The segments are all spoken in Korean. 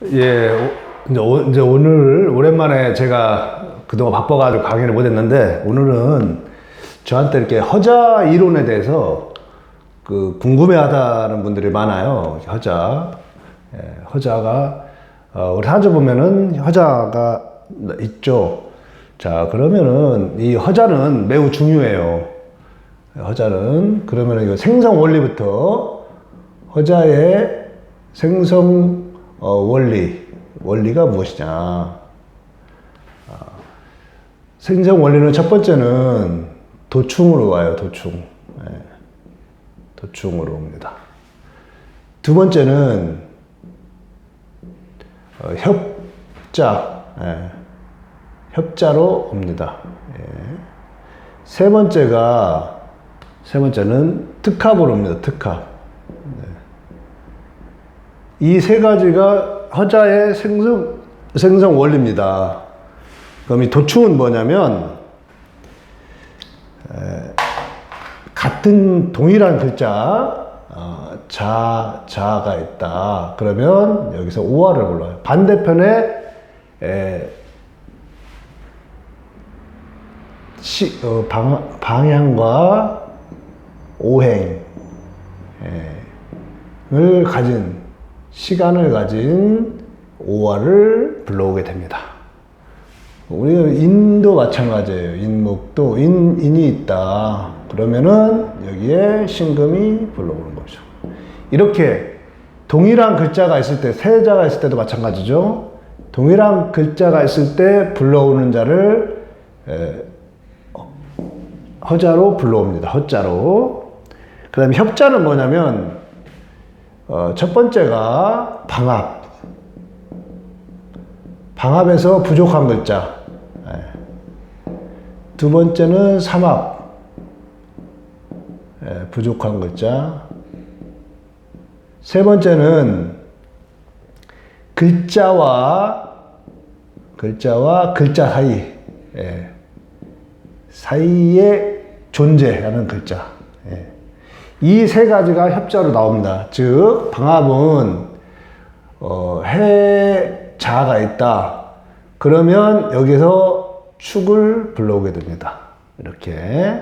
예, 이제 오늘 오랜만에 제가 그동안 바빠가지고 강의를 못했는데 오늘은 저한테 이렇게 허자 이론에 대해서 궁금해하다는 분들이 많아요. 허자, 허자가 우리 사주 보면은 허자가 있죠. 자, 그러면은 이 허자는 매우 중요해요. 허자는 그러면은 이거 생성 원리부터 허자의 생성 원리가 무엇이냐. 생성 원리는 첫 번째는 도충으로 와요, 도충. 도충으로 옵니다. 두 번째는 협자로 옵니다. 세 번째는 특합으로 옵니다, 특합. 이 세 가지가 허자의 생성 원리입니다. 그럼 이 도충은 뭐냐면, 같은 동일한 글자, 자가 있다. 그러면 여기서 오화를 불러요. 반대편에, 방향과 오행을 가진, 시간을 가진 오화를 불러오게 됩니다. 우리가 인도 마찬가지예요. 인목도 인이 있다. 그러면은 여기에 신금이 불러오는 거죠. 이렇게 동일한 글자가 있을 때, 세 자가 있을 때도 마찬가지죠. 동일한 글자가 있을 때 불러오는 자를 허자로 불러옵니다. 허자로. 그 다음에 협자는 뭐냐면 첫 번째가 방합. 방합에서 부족한 글자. 두 번째는 삼합. 부족한 글자. 세 번째는 글자와 글자 사이에 존재하는 글자. 이 세 가지가 협자로 나옵니다. 즉, 방합은, 해자가 있다. 그러면 여기서 축을 불러오게 됩니다. 이렇게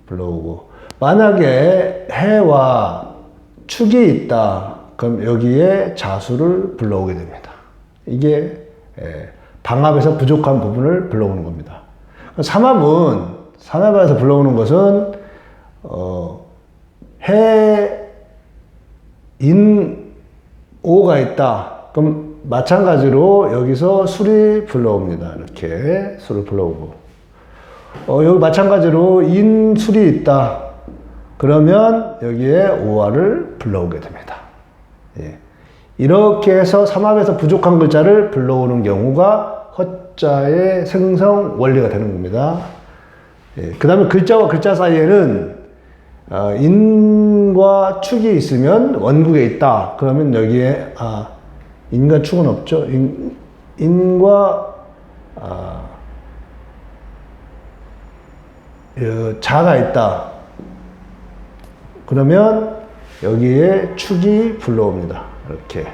불러오고. 만약에 해와 축이 있다. 그럼 여기에 자수를 불러오게 됩니다. 이게, 방합에서 부족한 부분을 불러오는 겁니다. 삼합에서 불러오는 것은, 인오가 있다. 그럼 마찬가지로 여기서 술이 불러옵니다. 이렇게 술을 불러오고. 여기 마찬가지로 인술이 있다. 그러면 여기에 오화를 불러오게 됩니다. 이렇게 해서 삼합에서 부족한 글자를 불러오는 경우가 허자의 생성 원리가 되는 겁니다. 그 다음에 글자와 글자 사이에는 인과 축이 있으면 원국에 있다. 그러면 여기에 인과 축은 없죠. 인과 자가 있다. 그러면 여기에 축이 불러옵니다. 이렇게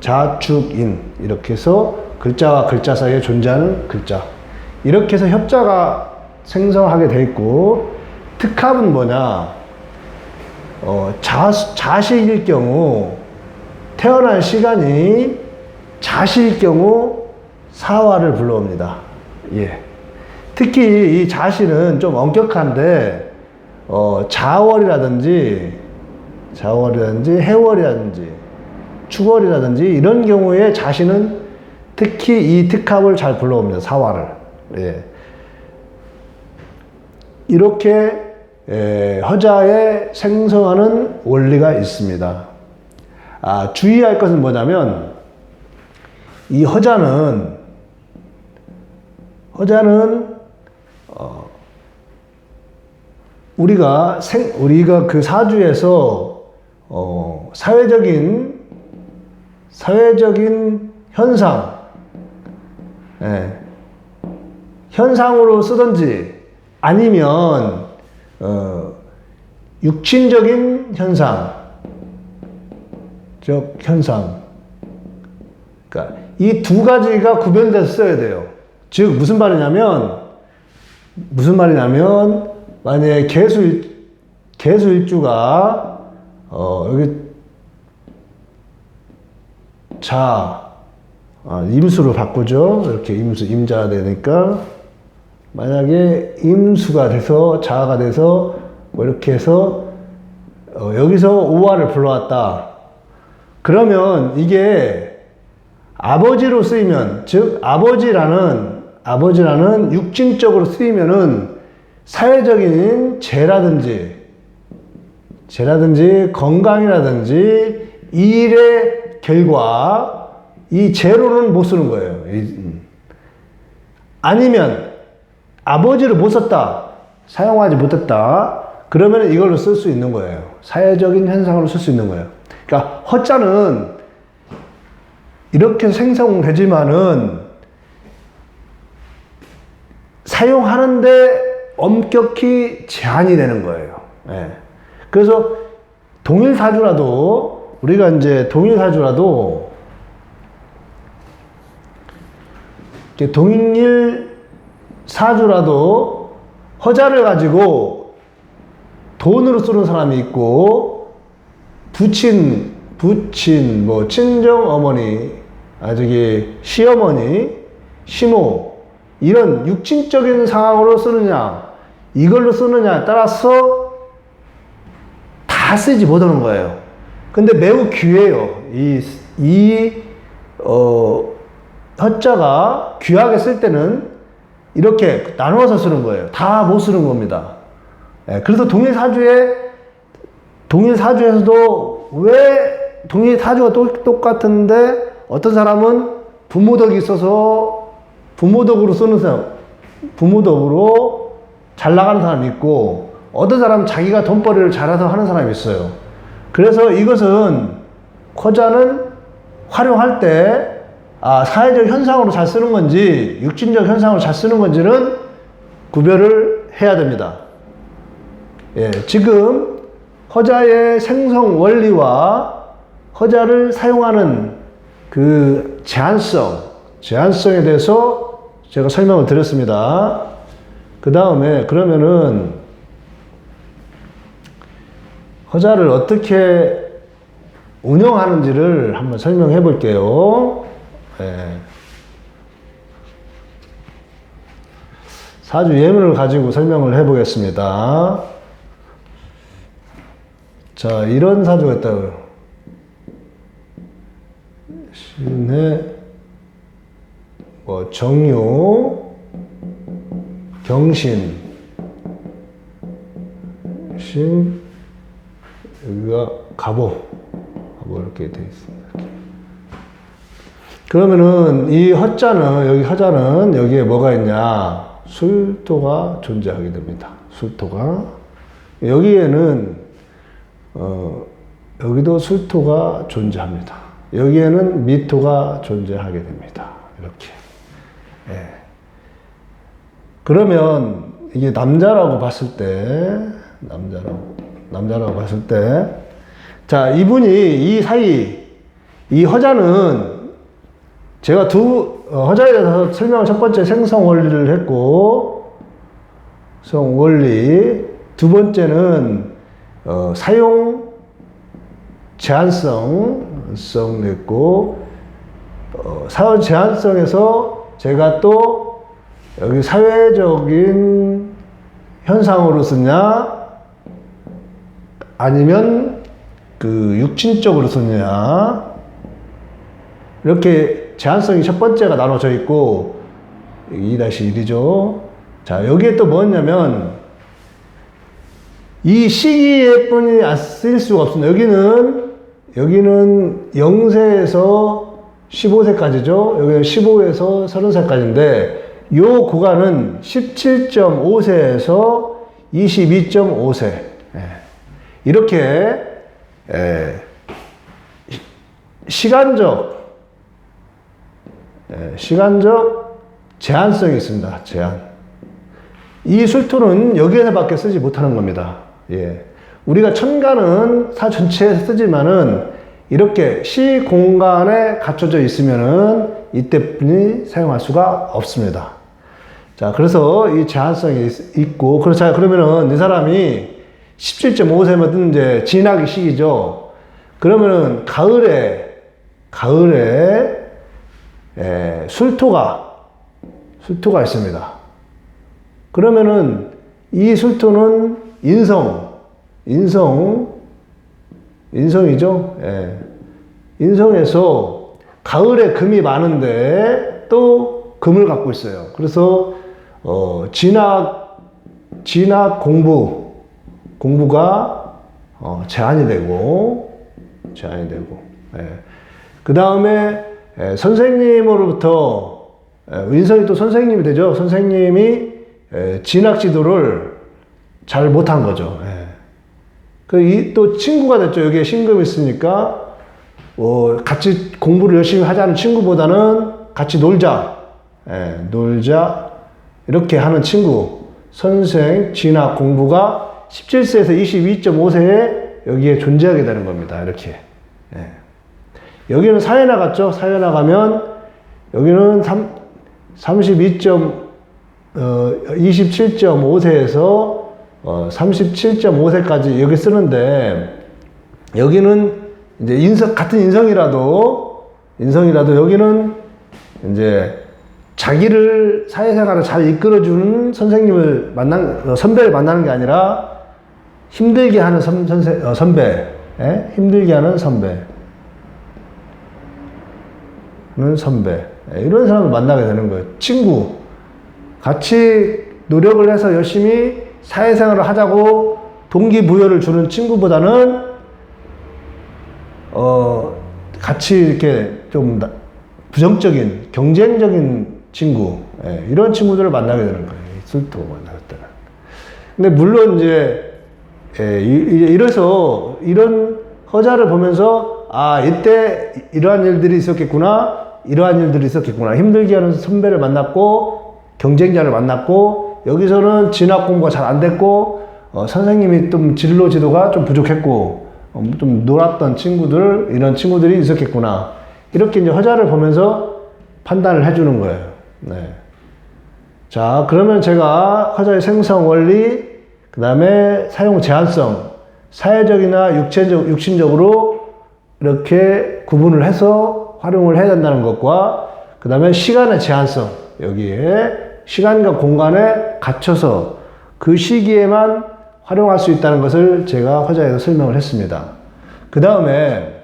자축인 이렇게 해서 글자와 글자 사이에 존재하는 글자. 이렇게 해서 협자가 생성하게 돼 있고, 특합은 뭐냐? 자식일 경우, 태어난 시간이 자식일 경우 사화를 불러옵니다. 특히 이 자식은 좀 엄격한데, 자월이라든지 해월이라든지 축월이라든지 이런 경우에 자식은 특히 이 특합을 잘 불러옵니다. 사화를. 이렇게 허자에 생성하는 원리가 있습니다. 주의할 것은 뭐냐면, 이 허자는 우리가 그 사주에서 사회적인 현상으로 쓰든지, 아니면 육신적인 현상, 그러니까 이 두 가지가 구별돼서 써야 돼요. 즉 무슨 말이냐면 만약에 개수일주가 여기 임수로 바꾸죠. 이렇게 임자가 되니까 만약에 임수가 돼서 자가 돼서 뭐 이렇게 해서 여기서 오화를 불러왔다. 그러면 이게 아버지로 쓰이면, 즉 아버지라는 육진적으로 쓰이면은 사회적인 재라든지 건강이라든지 일의 결과, 이 재로는 못 쓰는 거예요. 아니면 아버지를 못 썼다, 사용하지 못했다, 그러면 이걸로 쓸 수 있는 거예요. 사회적인 현상으로 쓸 수 있는 거예요. 그러니까 허자는 이렇게 생성되지만은 사용하는데 엄격히 제한이 되는 거예요. 예. 그래서 동일사주라도 허자를 가지고 돈으로 쓰는 사람이 있고, 부친, 뭐, 친정 어머니, 시어머니, 시모, 이런 육친적인 상황으로 쓰느냐, 이걸로 쓰느냐에 따라서 다 쓰지 못하는 거예요. 근데 매우 귀해요. 허자가 귀하게 쓸 때는 이렇게 나누어서 쓰는 거예요. 다 못 쓰는 겁니다. 예, 그래서 동일사주에서도 왜 동일사주가 똑같은데 어떤 사람은 부모덕이 있어서 부모덕으로 잘 나가는 사람이 있고, 어떤 사람은 자기가 돈벌이를 잘해서 하는 사람이 있어요. 그래서 이것은 허자는 활용할 때 사회적 현상으로 잘 쓰는 건지 육신적 현상으로 잘 쓰는 건지는 구별을 해야 됩니다. 예, 지금 허자의 생성 원리와 허자를 사용하는 그 제한성에 대해서 제가 설명을 드렸습니다. 그 다음에 그러면은 허자를 어떻게 운영하는지를 한번 설명해 볼게요. 예. 사주 예문을 가지고 설명을 해 보겠습니다. 자, 이런 사주가 있다고요. 신해, 정유, 경신, 여기가 갑오 이렇게 되어 있습니다. 그러면은 이 허자는 여기에 뭐가 있냐? 술토가 존재하게 됩니다. 술토가. 여기에는 여기도 술토가 존재합니다. 여기에는 미토가 존재하게 됩니다. 이렇게. 예. 그러면 이게 남자라고 봤을 때, 자, 이분이 이 허자는 제가 허자에 대해서 설명을 첫 번째 생성 원리를 했고, 두 번째는 사용 제한성 냈고, 사용 제한성에서 제가 또 여기 사회적인 현상으로 쓰냐, 아니면 그 육친적으로 쓰냐, 이렇게 제한성이 첫 번째가 나눠져 있고, 2-1이죠. 자, 여기에 또 뭐였냐면, 이 시기에 뿐이 쓰일 수가 없습니다. 여기는 0세에서 15세까지죠. 여기는 15에서 30세까지인데, 요 구간은 17.5세에서 22.5세. 이렇게, 시간적 제한성이 있습니다. 이 술토는 여기에서밖에 쓰지 못하는 겁니다. 예. 우리가 천간은 사 전체에 쓰지만은 이렇게 시 공간에 갖춰져 있으면은 이때뿐이 사용할 수가 없습니다. 자, 그래서 이 제한성이 있고, 그렇죠. 그러면은 이 사람이 17.5세면 이제 진학의 시기죠. 그러면은 가을에 술토가 있습니다. 그러면은 이 술토는 인성이죠. 예. 인성에서 가을에 금이 많은데 또 금을 갖고 있어요. 그래서 진학 공부가 제한이 되고 예. 그 다음에 선생님으로부터 인성이 또 선생님이 되죠. 선생님이 진학 지도를 잘 못한 거죠. 예. 또 친구가 됐죠. 여기에 신금이 있으니까 같이 공부를 열심히 하자는 친구보다는 같이 놀자 이렇게 하는 친구. 선생 진학 공부가 17세에서 22.5세에 여기에 존재하게 되는 겁니다. 이렇게. 예. 여기는 사회 나갔죠. 사회 나가면 여기는 27.5세에서 37.5세까지 여기 쓰는데, 여기는 이제 같은 인성이라도 여기는 이제 자기를 사회생활을 잘 이끌어주는 선배를 만나는 게 아니라 힘들게 하는 선배, 힘들게 하는 선배, 이런 사람을 만나게 되는 거예요. 친구. 같이 노력을 해서 열심히 사회생활을 하자고 동기부여를 주는 친구보다는 같이 이렇게 좀 부정적인, 경쟁적인 친구, 이런 친구들을 만나게 되는 거예요. 술토 만날 때는. 근데 물론 이제 이래서 이런 허자를 보면서 이때 이러한 일들이 있었겠구나, 힘들게 하는 선배를 만났고 경쟁자를 만났고, 여기서는 진학 공부가 잘 안 됐고 선생님이 좀 진로 지도가 좀 부족했고 좀 놀았던 친구들, 이런 친구들이 있었겠구나, 이렇게 이제 허자를 보면서 판단을 해주는 거예요. 네. 자, 그러면 제가 허자의 생성 원리, 그 다음에 사용 제한성, 사회적이나 육신적으로 이렇게 구분을 해서 활용을 해야 된다는 것과, 그 다음에 시간의 제한성, 여기에 시간과 공간에 갇혀서 그 시기에만 활용할 수 있다는 것을 제가 허자에서 설명을 했습니다. 그 다음에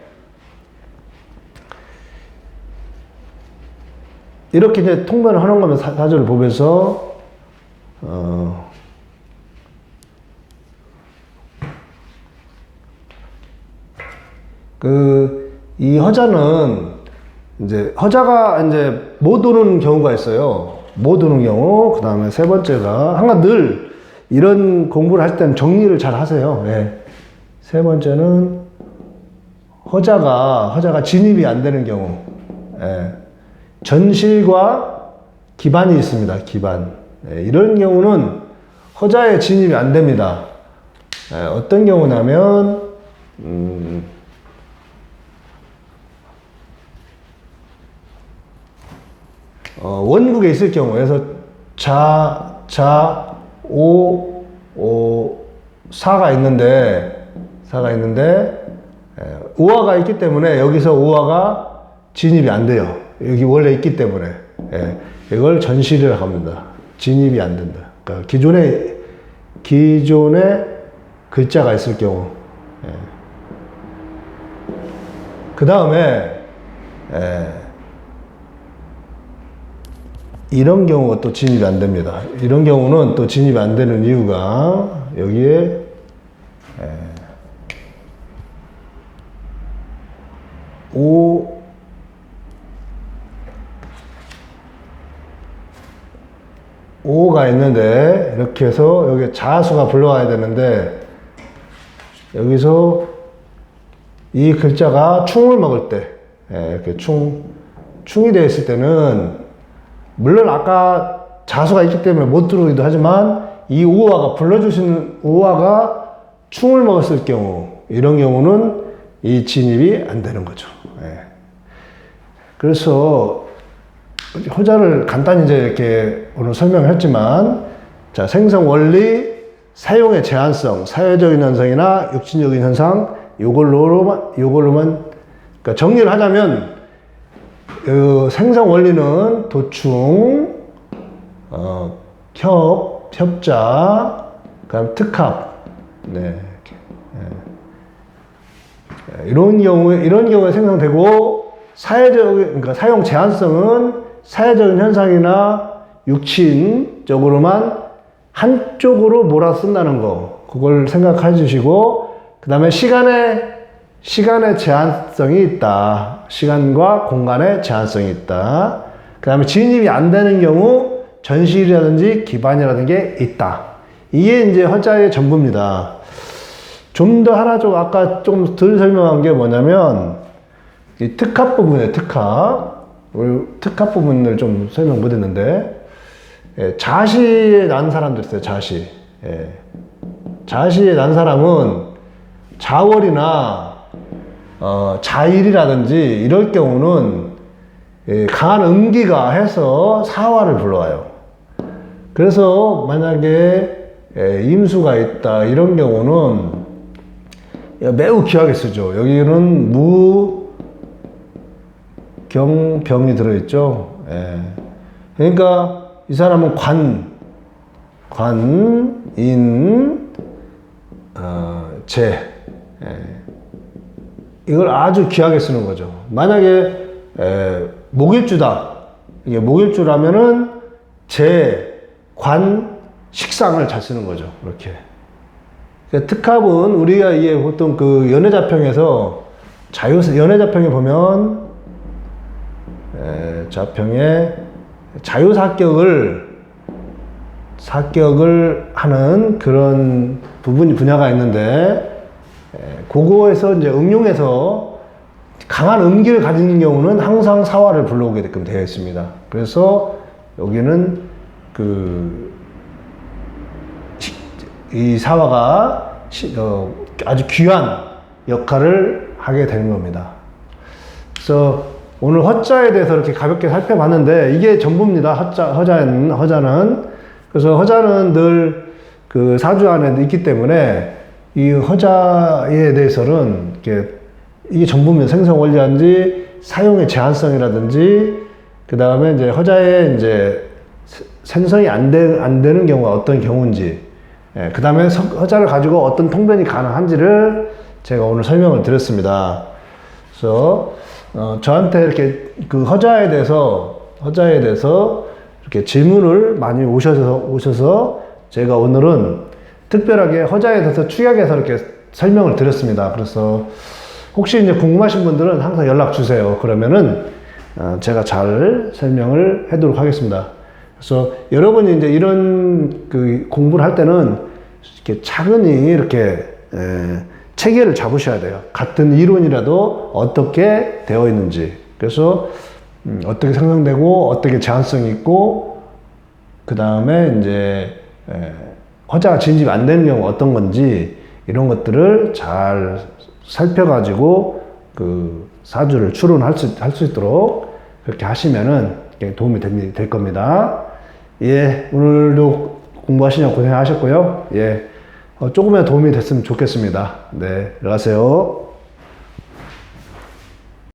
이렇게 이제 통변을 하는 거면 사전을 보면서 이 허자는 허자가 못 오는 경우가 있어요. 못 오는 경우. 그 다음에 세 번째가 항상 늘 이런 공부를 할 때는 정리를 잘 하세요. 예. 세 번째는 허자가 진입이 안 되는 경우. 예. 전실과 기반이 있습니다. 기반. 예. 이런 경우는 허자의 진입이 안 됩니다. 예. 어떤 경우냐면 원국에 있을 경우, 그래서 사가 있는데 우화가 있기 때문에 여기서 우화가 진입이 안 돼요. 여기 원래 있기 때문에. 이걸 전실이라고 합니다. 진입이 안 된다. 그러니까 기존에 글자가 있을 경우. 그 다음에 이런 경우가 또 진입이 안 됩니다. 이런 경우는 또 진입이 안 되는 이유가 여기에 오가 있는데, 이렇게 해서 여기 자수가 불러와야 되는데, 여기서 이 글자가 충을 먹을 때, 이렇게 충이 되어 있을 때는, 물론 아까 자수가 있기 때문에 못 들어오기도 하지만, 이 우화가 불러주시는 우화가 충을 먹었을 경우, 이런 경우는 이 진입이 안 되는 거죠. 예. 그래서 허자를 간단히 이제 이렇게 오늘 설명했지만, 자, 생성 원리, 사용의 제한성, 사회적인 현상이나 육신적인 현상, 요걸로만, 그러니까 정리를 하자면, 생성 원리는 도충, 협자, 그다음 특합, 네, 이런 경우에 생성되고, 그러니까 사용 제한성은 사회적인 현상이나 육친적으로만 한쪽으로 몰아쓴다는 거, 그걸 생각해 주시고, 그 다음에 시간의 제한성이 있다. 시간과 공간의 제한성이 있다. 그 다음에 진입이 안 되는 경우 전시일이라든지 기반이라는 게 있다. 이게 이제 허자의 전부입니다. 좀 더 하나 좀 아까 좀 덜 설명한 게 뭐냐면, 이 특합 부분이에요, 특합. 특합 부분을 좀 설명 못 했는데, 예, 자시에 난 사람들 있어요, 자시. 예. 자시에 난 사람은 자월이나, 자일이라든지 이럴 경우는, 예, 강한 음기가 해서 사화를 불러와요. 그래서 만약에, 예, 임수가 있다, 이런 경우는 매우 귀하게 쓰죠. 여기는 병이 들어있죠. 예. 그러니까 이 사람은 재. 예. 이걸 아주 귀하게 쓰는 거죠. 만약에 목일주다. 이게 목일주라면은 식상을 잘 쓰는 거죠. 이렇게. 그러니까 특합은 우리가 이게 보통 그 연애자평에서 연애자평에 보면 자평에 자유사격을 하는 그런 분야가 있는데, 그거에서 이제 응용해서 강한 음기를 가진 경우는 항상 사화를 불러오게끔 되어 있습니다. 그래서 여기는 이 사화가 아주 귀한 역할을 하게 되는 겁니다. 그래서 오늘 허자에 대해서 이렇게 가볍게 살펴봤는데, 이게 전부입니다. 허자는. 그래서 허자는 늘 그 사주 안에 있기 때문에, 이 허자에 대해서는 이게 전부입니다. 생성 원리라든지, 사용의 제한성이라든지, 그 다음에 이제 허자의 이제 생성이 안 되는 경우가 어떤 경우인지, 예, 그 다음에 허자를 가지고 어떤 통변이 가능한지를 제가 오늘 설명을 드렸습니다. 그래서, 저한테 이렇게 그 허자에 대해서 이렇게 질문을 많이 오셔서 제가 오늘은 특별하게 허자에 대해서 축약해서 이렇게 설명을 드렸습니다. 그래서 혹시 이제 궁금하신 분들은 항상 연락 주세요. 그러면은 제가 잘 설명을 해도록 하겠습니다. 그래서 여러분이 이제 이런 그 공부를 할 때는 이렇게 차근히 이렇게 체계를 잡으셔야 돼요. 같은 이론이라도 어떻게 되어 있는지. 그래서 어떻게 생성되고 어떻게 제한성이 있고, 그 다음에 이제 허자가 진입이 안 되는 경우 어떤 건지, 이런 것들을 잘 살펴가지고 그 사주를 추론할 수 있도록 그렇게 하시면은 도움이 될 겁니다. 예, 오늘도 공부하시느라 고생하셨고요. 예, 조금이라도 도움이 됐으면 좋겠습니다. 네, 들어가세요.